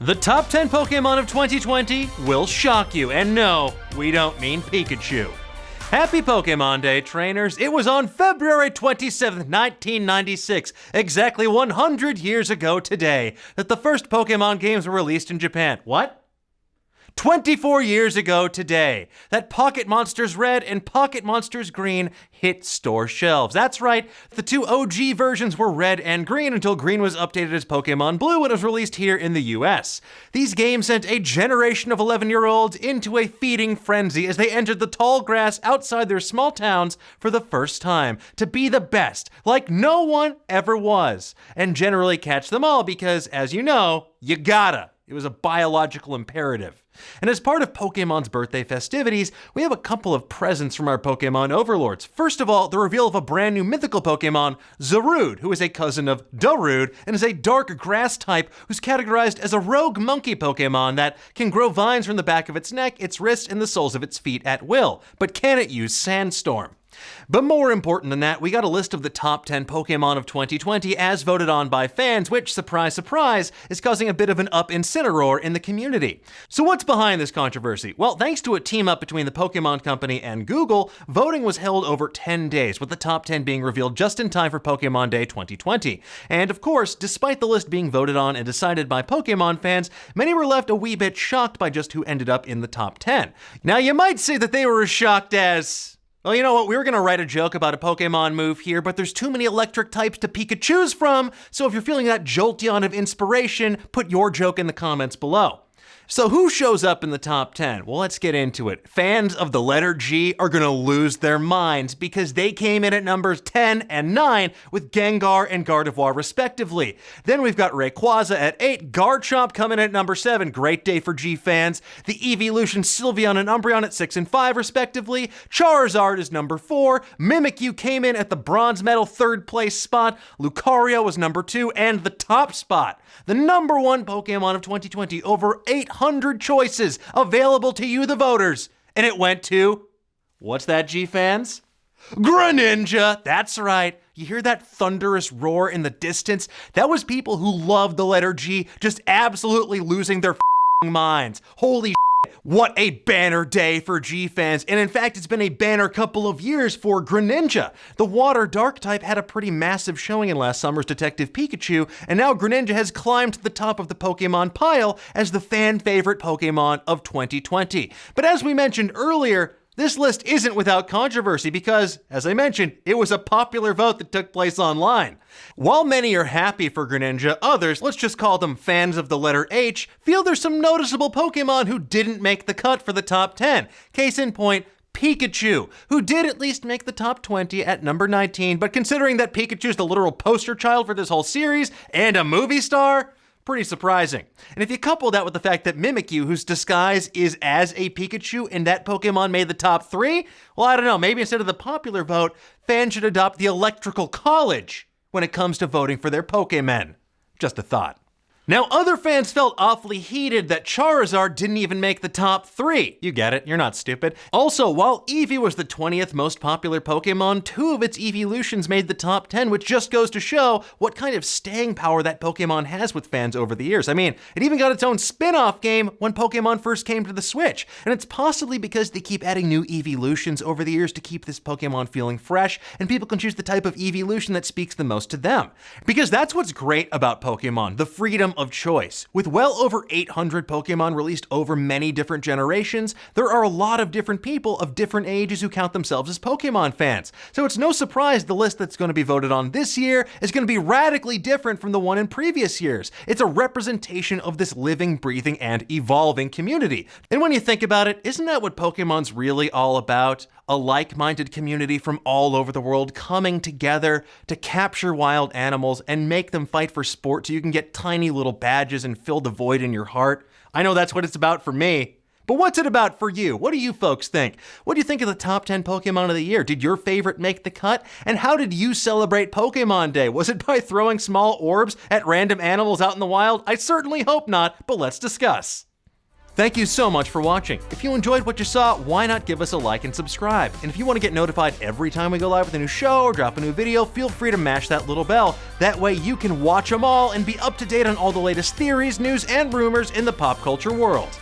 The top 10 Pokémon of 2020 will shock you, and no, we don't mean Pikachu. Happy Pokémon Day, trainers. It was on February 27th, 1996, exactly 100 years ago today, that the first Pokémon games were released in Japan. What? 24 years ago today, that Pocket Monsters Red and Pocket Monsters Green hit store shelves. That's right, the two OG versions were red and green until green was updated as Pokémon Blue when it was released here in the US. These games sent a generation of 11-year-olds into a feeding frenzy as they entered the tall grass outside their small towns for the first time, to be the best, like no one ever was, and generally catch them all because, as you know, you gotta. It was a biological imperative. And as part of Pokémon's birthday festivities, we have a couple of presents from our Pokémon overlords. First of all, the reveal of a brand new mythical Pokémon, Zarude, who is a cousin of Darude and is a dark grass type who's categorized as a rogue monkey Pokémon that can grow vines from the back of its neck, its wrists, and the soles of its feet at will. But can it use Sandstorm? But more important than that, we got a list of the top 10 Pokémon of 2020 as voted on by fans, which, surprise, surprise, is causing a bit of an up Incineroar in the community. So what's behind this controversy? Well, thanks to a team up between the Pokémon Company and Google, voting was held over 10 days, with the top 10 being revealed just in time for Pokémon Day 2020. And of course, despite the list being voted on and decided by Pokémon fans, many were left a wee bit shocked by just who ended up in the top 10. Now, you might say that they were as shocked as... well, you know what? We were going to write a joke about a Pokemon move here, but there's too many electric types to pick and choose from, so if you're feeling that jolteon of inspiration, put your joke in the comments below. So who shows up in the top 10? Well, let's get into it. Fans of the letter G are gonna lose their minds because they came in at numbers 10 and 9 with Gengar and Gardevoir respectively. Then we've got Rayquaza at 8, Garchomp coming in at number 7, great day for G fans. The Evolution Sylveon and Umbreon at 6 and 5 respectively. Charizard is number 4, Mimikyu came in at the bronze medal 3rd place spot, Lucario was number 2, and the top spot, the number 1 Pokemon of 2020, over 800 choices available to you, the voters. And it went to, what's that, G-fans? Greninja! That's right. You hear that thunderous roar in the distance? That was people who loved the letter G just absolutely losing their minds. Holy shit. What a banner day for G-fans, and in fact, it's been a banner couple of years for Greninja. The Water Dark type had a pretty massive showing in last summer's Detective Pikachu, and now Greninja has climbed to the top of the Pokemon pile as the fan favorite Pokemon of 2020. But as we mentioned earlier, this list isn't without controversy because, as I mentioned, it was a popular vote that took place online. While many are happy for Greninja, others, let's just call them fans of the letter H, feel there's some noticeable Pokemon who didn't make the cut for the top 10. Case in point, Pikachu, who did at least make the top 20 at number 19, but considering that Pikachu's the literal poster child for this whole series and a movie star, pretty surprising. And if you couple that with the fact that Mimikyu, whose disguise is as a Pikachu, and that Pokemon made the top 3, well, I don't know, maybe instead of the popular vote, fans should adopt the Electrical College when it comes to voting for their Pokémon. Just a thought. Now, other fans felt awfully heated that Charizard didn't even make the top 3. You get it, you're not stupid. Also, while Eevee was the 20th most popular Pokemon, 2 of its evolutions made the top 10, which just goes to show what kind of staying power that Pokemon has with fans over the years. I mean, it even got its own spin-off game when Pokemon first came to the Switch, and it's possibly because they keep adding new evolutions over the years to keep this Pokemon feeling fresh, and people can choose the type of evolution that speaks the most to them. Because that's what's great about Pokemon, the freedom of choice. With well over 800 Pokemon released over many different generations, there are a lot of different people of different ages who count themselves as Pokemon fans. So it's no surprise the list that's going to be voted on this year is going to be radically different from the one in previous years. It's a representation of this living, breathing, and evolving community. And when you think about it, isn't that what Pokemon's really all about? A like-minded community from all over the world coming together to capture wild animals and make them fight for sport so you can get tiny little badges and fill the void in your heart. I know that's what it's about for me. But what's it about for you? What do you folks think? What do you think of the top 10 Pokemon of the year? Did your favorite make the cut? And how did you celebrate Pokemon Day? Was it by throwing small orbs at random animals out in the wild? I certainly hope not, but let's discuss. Thank you so much for watching. If you enjoyed what you saw, why not give us a like and subscribe? And if you want to get notified every time we go live with a new show or drop a new video, feel free to mash that little bell. That way you can watch them all and be up to date on all the latest theories, news, and rumors in the pop culture world.